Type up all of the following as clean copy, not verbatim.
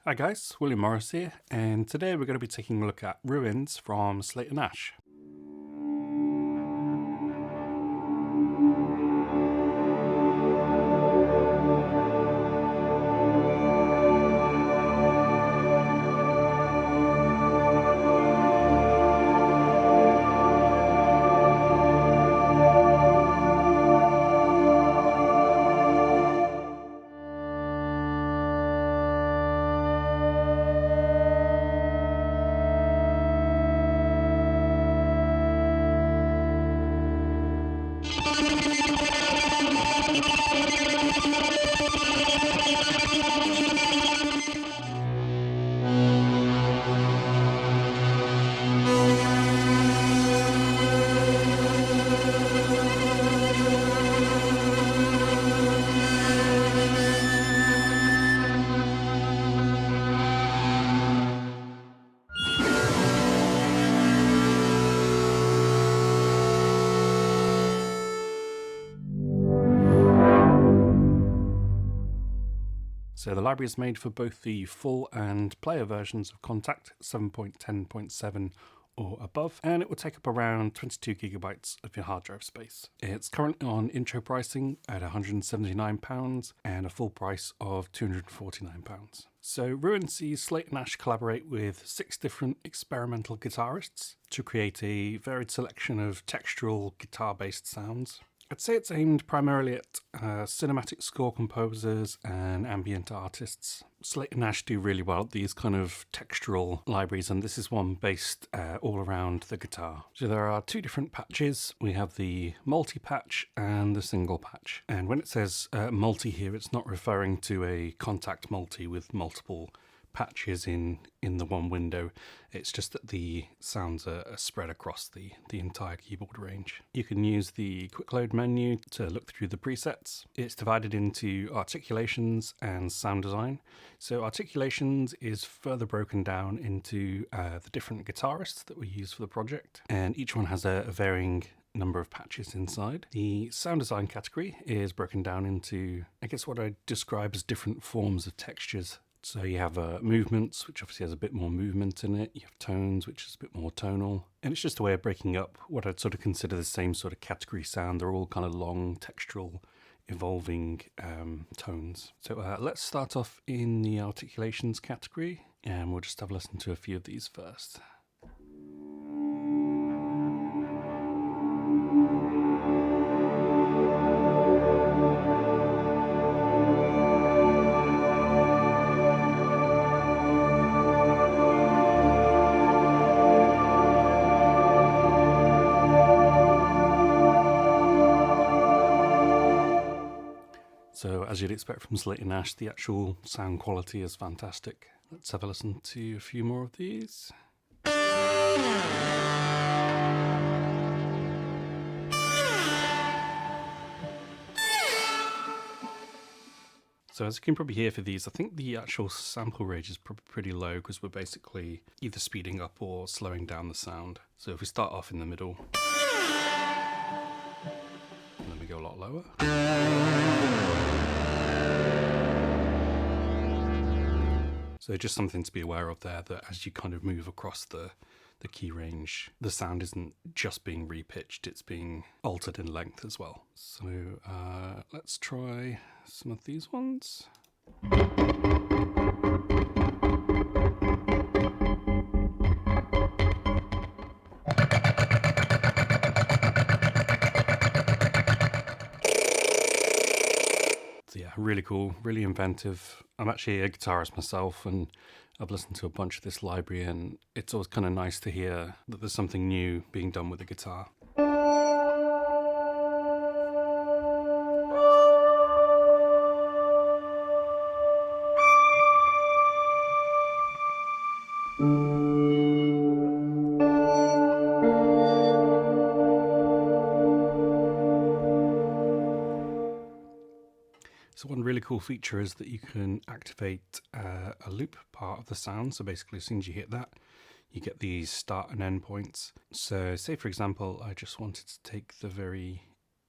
Hi guys, William Morris here, and today we're going to be taking a look at Ruins from Slate and Ash. So the library is made for both the full and player versions of Kontakt 7.10.7 or above, and it will take up around 22 gigabytes of your hard drive space. It's currently on intro pricing at £179 and a full price of £249. So Ruins sees Slate and Ash collaborate with 6 different experimental guitarists to create a varied selection of textural guitar-based sounds. I'd say it's aimed primarily at cinematic score composers and ambient artists. Slate and Ash do really well at these kind of textural libraries, and this is one based all around the guitar. So there are 2 different patches. We have the multi-patch and the single patch. And when it says multi here, it's not referring to a Kontakt multi with multiple patches in the one window. It's just that the sounds are spread across the entire keyboard range. You can use the quick load menu to look through the presets. It's divided into articulations and sound design. So articulations is further broken down into the different guitarists that we use for the project, and each one has a varying number of patches inside. The sound design category is broken down into, I guess, what I describe as different forms of textures. So you have movements, which obviously has a bit more movement in it. You have tones, which is a bit more tonal. And it's just a way of breaking up what I'd sort of consider the same sort of category sound. They're all kind of long, textural, evolving tones. So let's start off in the articulations category, and we'll just have a listen to a few of these first. So as you'd expect from Slate and Ash, the actual sound quality is fantastic. Let's have a listen to a few more of these. So as you can probably hear for these, I think the actual sample range is probably pretty low because we're basically either speeding up or slowing down the sound. So if we start off in the middle, and then we go a lot lower. So just something to be aware of there, that as you kind of move across the key range, the sound isn't just being repitched, it's being altered in length as well. So let's try some of these ones. So yeah, really cool, really inventive. I'm actually a guitarist myself, and I've listened to a bunch of this library, and it's always kind of nice to hear that there's something new being done with the guitar. So one really cool feature is that you can activate a loop part of the sound. So basically as soon as you hit that, you get these start and end points. So say for example, I just wanted to take the very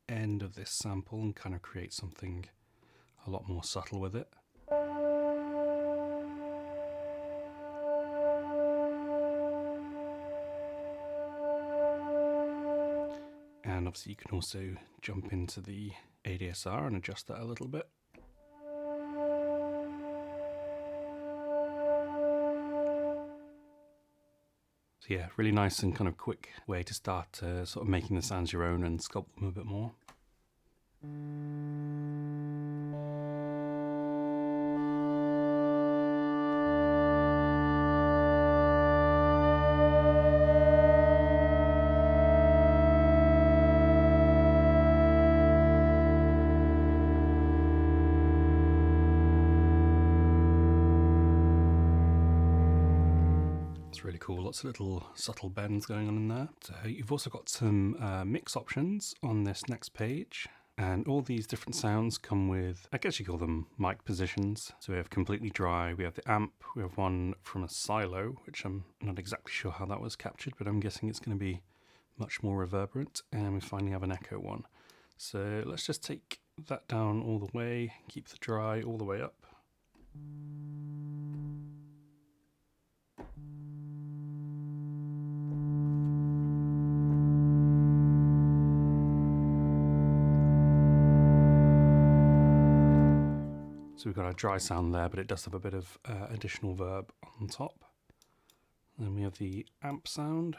end of this sample and kind of create something a lot more subtle with it. And obviously you can also jump into the ADSR and adjust that a little bit. So yeah, really nice and kind of quick way to start sort of making the sounds your own and sculpt them a bit more. It's really cool, lots of little subtle bends going on in there. So you've also got some mix options on this next page, and all these different sounds come with, I guess you call them mic positions. So we have completely dry, we have the amp, we have one from a silo, which I'm not exactly sure how that was captured, but I'm guessing it's going to be much more reverberant, and we finally have an echo one. So let's just take that down all the way, keep the dry all the way up. So we've got a dry sound there, but it does have a bit of additional verb on top. Then we have the amp sound.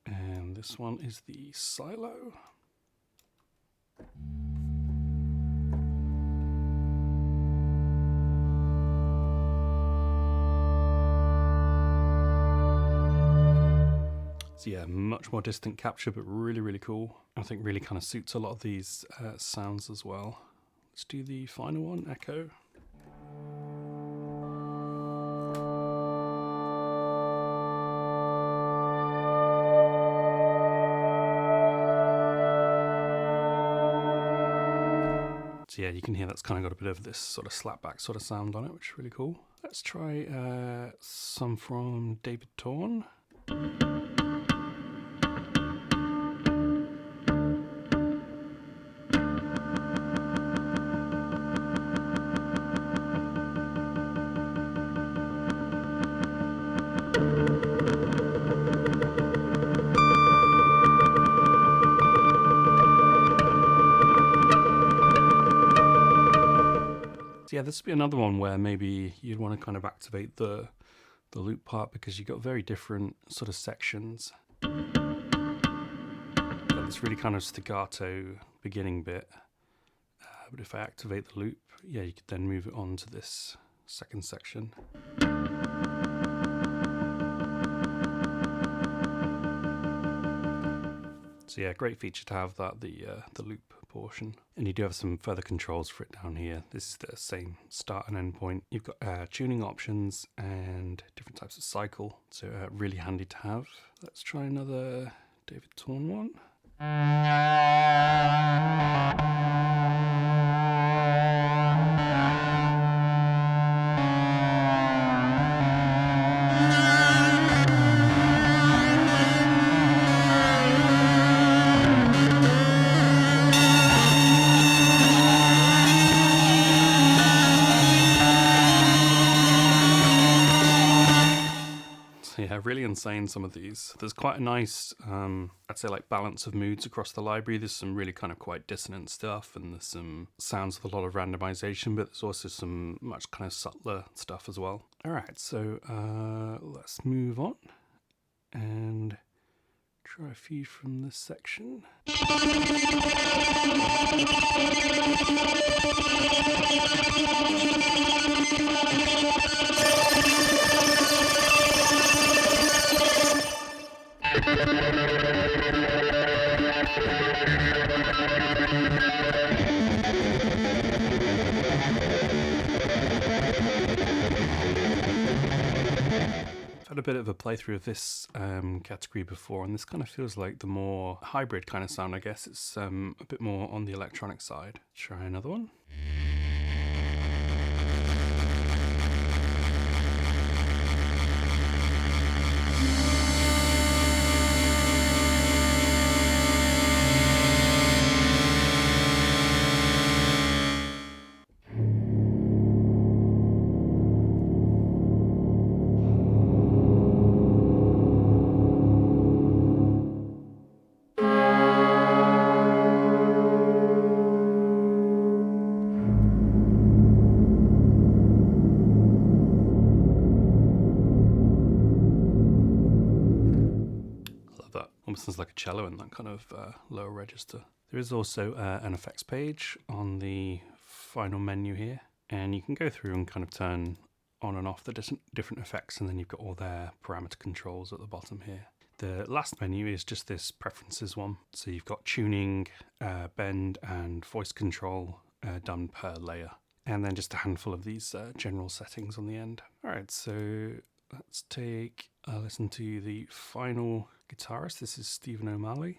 And this one is the silo. So yeah, much more distant capture, but really, really cool. I think really kind of suits a lot of these sounds as well. Let's do the final one, echo. So yeah, you can hear that's kind of got a bit of this sort of slapback sort of sound on it, which is really cool. Let's try some from David Torn. Yeah, this would be another one where maybe you'd want to kind of activate the loop part, because you've got very different sort of sections. Got this really kind of staccato beginning bit, but if I activate the loop, yeah, you could then move it on to this second section. So yeah, great feature to have that, the loop portion. And you do have some further controls for it down here. This is the same start and end point. You've got tuning options and different types of cycle, so really handy to have. Let's try another David Torn one. Yeah, really insane, some of these. There's quite a nice, I'd say, like balance of moods across the library. There's some really kind of quite dissonant stuff, and there's some sounds with a lot of randomization, but there's also some much kind of subtler stuff as well. All right, so let's move on and try a few from this section. I've had a bit of a playthrough of this category before, and this kind of feels like the more hybrid kind of sound, I guess. It's a bit more on the electronic side. Try another one. Almost sounds like a cello in that kind of lower register. There is also an effects page on the final menu here, and you can go through and kind of turn on and off the different effects, and then you've got all their parameter controls at the bottom here. The last menu is just this preferences one. So you've got tuning, bend, and voice control done per layer. And then just a handful of these general settings on the end. All right, so let's take a listen to the final guitarist. This is Stephen O'Malley.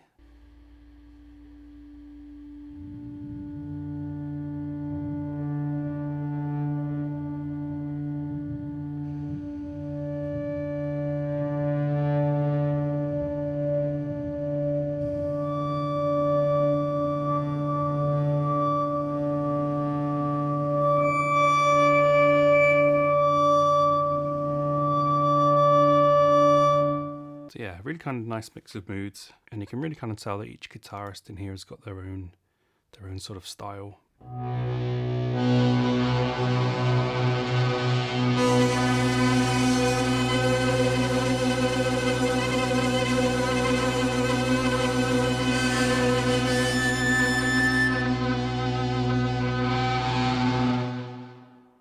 So yeah, really kind of nice mix of moods, and you can really kind of tell that each guitarist in here has got their own sort of style.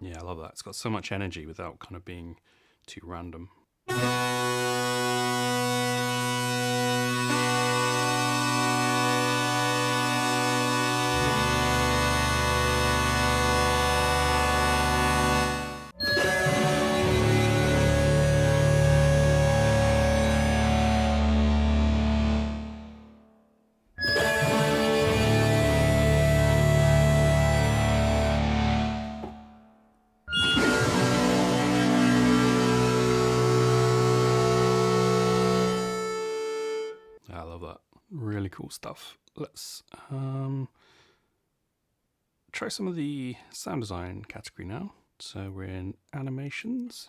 Yeah, I love that. It's got so much energy without kind of being too random. I love that. Really cool stuff. Let's try some of the sound design category now. So we're in animations.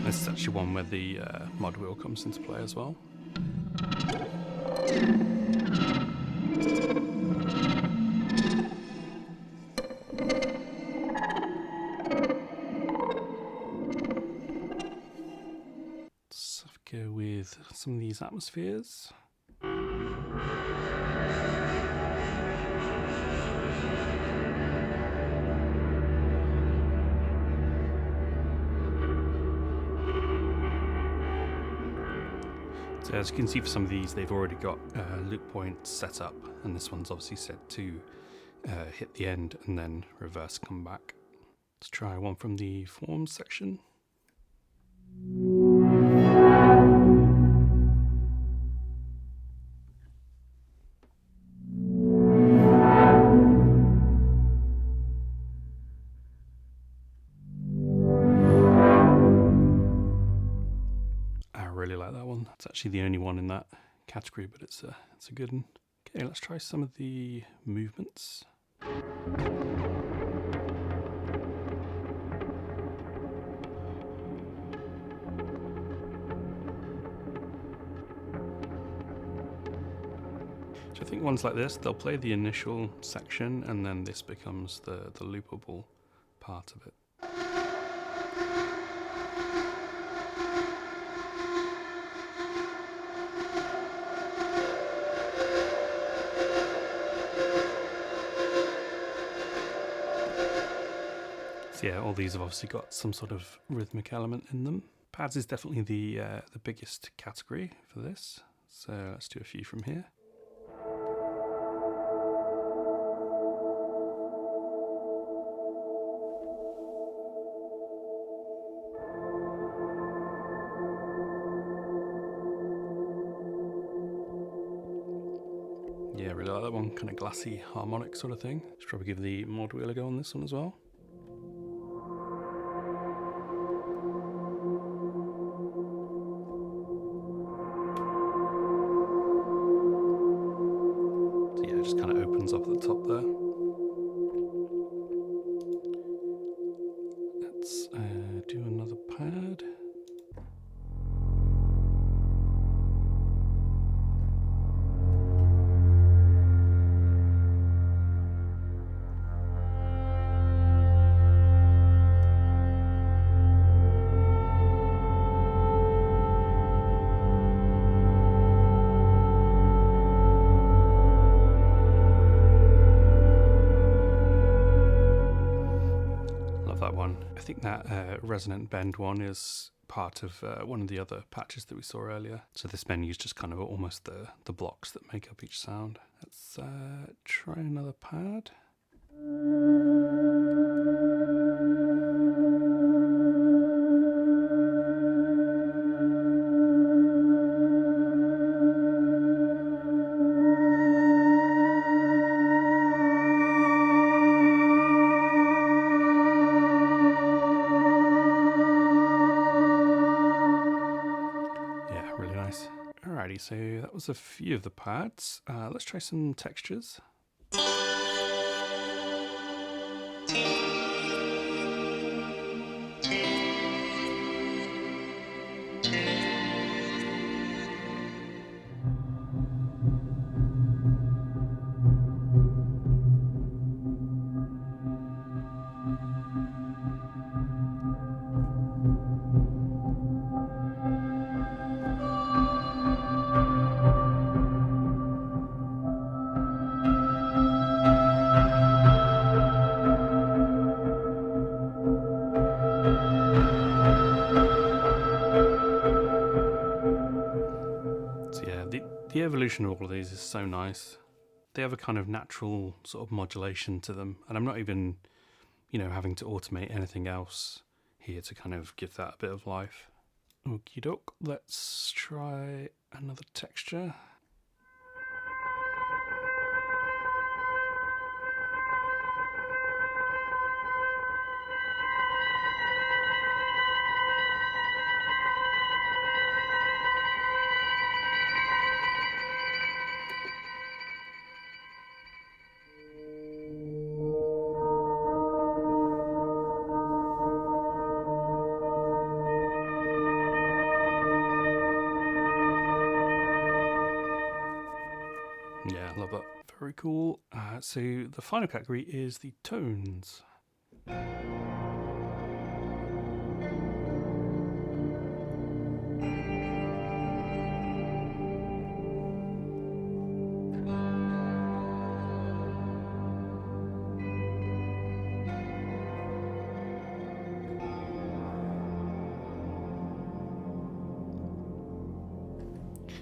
This is actually one where the mod wheel comes into play as well. Let's go with some of these atmospheres. So as you can see for some of these, they've already got loop points set up, and this one's obviously set to hit the end and then reverse come back. Let's try one from the forms section. Really like that one. It's actually the only one in that category, but it's a good one. Okay, let's try some of the movements. So I think ones like this, they'll play the initial section, and then this becomes the loopable part of it. So yeah, all these have obviously got some sort of rhythmic element in them. Pads is definitely the biggest category for this. So let's do a few from here. Yeah, really like that one, kind of glassy harmonic sort of thing. Should probably give the mod wheel a go on this one as well. So yeah, it just kind of opens up at the top there. Let's do another pad. I think that resonant bend one is part of one of the other patches that we saw earlier. So this menu is just kind of almost the blocks that make up each sound. Let's try another pad. Alrighty, so that was a few of the pads. Let's try some textures. The evolution of all of these is so nice. They have a kind of natural sort of modulation to them, and I'm not even, having to automate anything else here to kind of give that a bit of life. Okie doke, let's try another texture. Yeah, love that. Very cool. So the final category is the tones.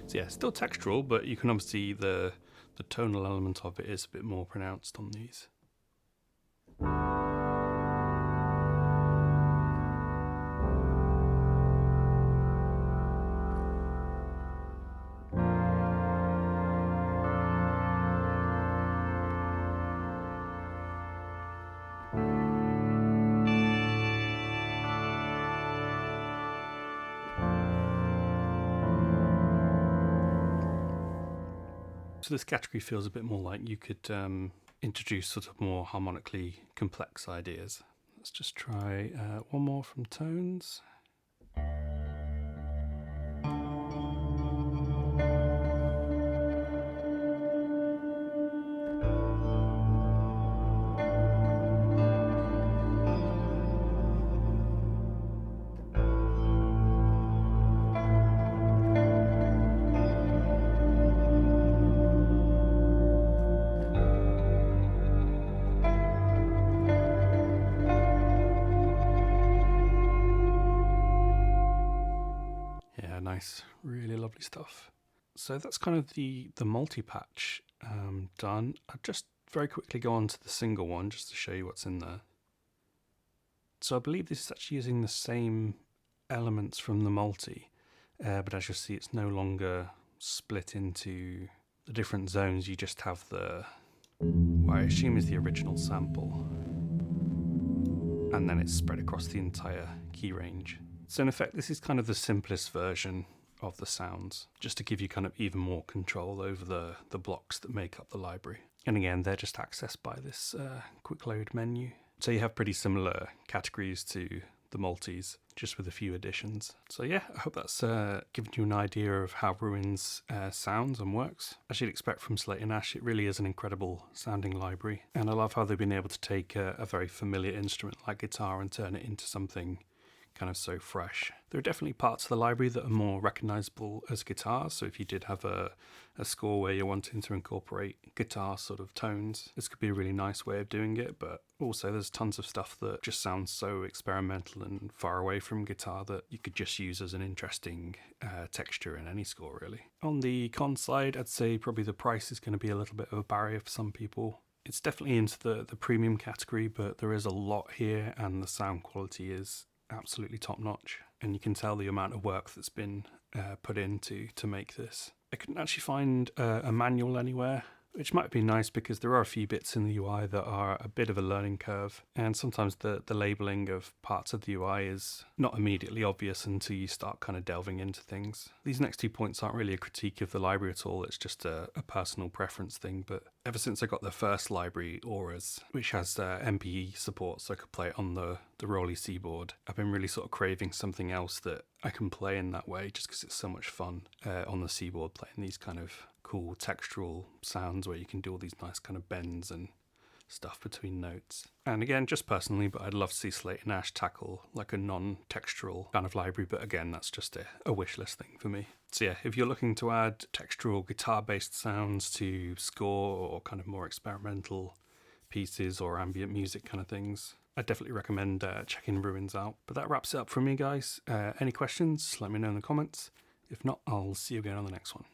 So yeah, still textural, but you can obviously the tonal element of it is a bit more pronounced on these. So this category feels a bit more like you could introduce sort of more harmonically complex ideas. Let's just try one more from tones. Nice, really lovely stuff. So that's kind of the multi-patch done. I'll just very quickly go on to the single one just to show you what's in there. So I believe this is actually using the same elements from the multi, but as you'll see, it's no longer split into the different zones. You just have what I assume is the original sample, and then it's spread across the entire key range. So in effect, this is kind of the simplest version of the sounds, just to give you kind of even more control over the blocks that make up the library. And again, they're just accessed by this quick load menu. So you have pretty similar categories to the multis, just with a few additions. So yeah, I hope that's given you an idea of how Ruins sounds and works. As you'd expect from Slate and Ash, it really is an incredible sounding library. And I love how they've been able to take a very familiar instrument like guitar and turn it into something kind of so fresh. There are definitely parts of the library that are more recognizable as guitar, so if you did have a score where you're wanting to incorporate guitar sort of tones, this could be a really nice way of doing it, but also there's tons of stuff that just sounds so experimental and far away from guitar that you could just use as an interesting texture in any score, really. On the con side, I'd say probably the price is going to be a little bit of a barrier for some people. It's definitely into the premium category, but there is a lot here and the sound quality is absolutely top notch, and you can tell the amount of work that's been put into to make this. I couldn't actually find a manual anywhere, which might be nice because there are a few bits in the UI that are a bit of a learning curve, and sometimes the labeling of parts of the UI is not immediately obvious until you start kind of delving into things. These next 2 points aren't really a critique of the library at all, it's just a personal preference thing, but ever since I got the first library, Auras, which has MPE support so I could play it on the Rolly C board, I've been really sort of craving something else that I can play in that way just because it's so much fun on the C board playing these kind of cool textural sounds where you can do all these nice kind of bends and stuff between notes. And again, just personally, but I'd love to see Slate and Ash tackle like a non-textural kind of library, but again, that's just a wish list thing for me. So yeah, if you're looking to add textural guitar-based sounds to score or kind of more experimental pieces or ambient music kind of things, I'd definitely recommend checking Ruins out. But that wraps it up from me, guys. Any questions, let me know in the comments. If not, I'll see you again on the next one.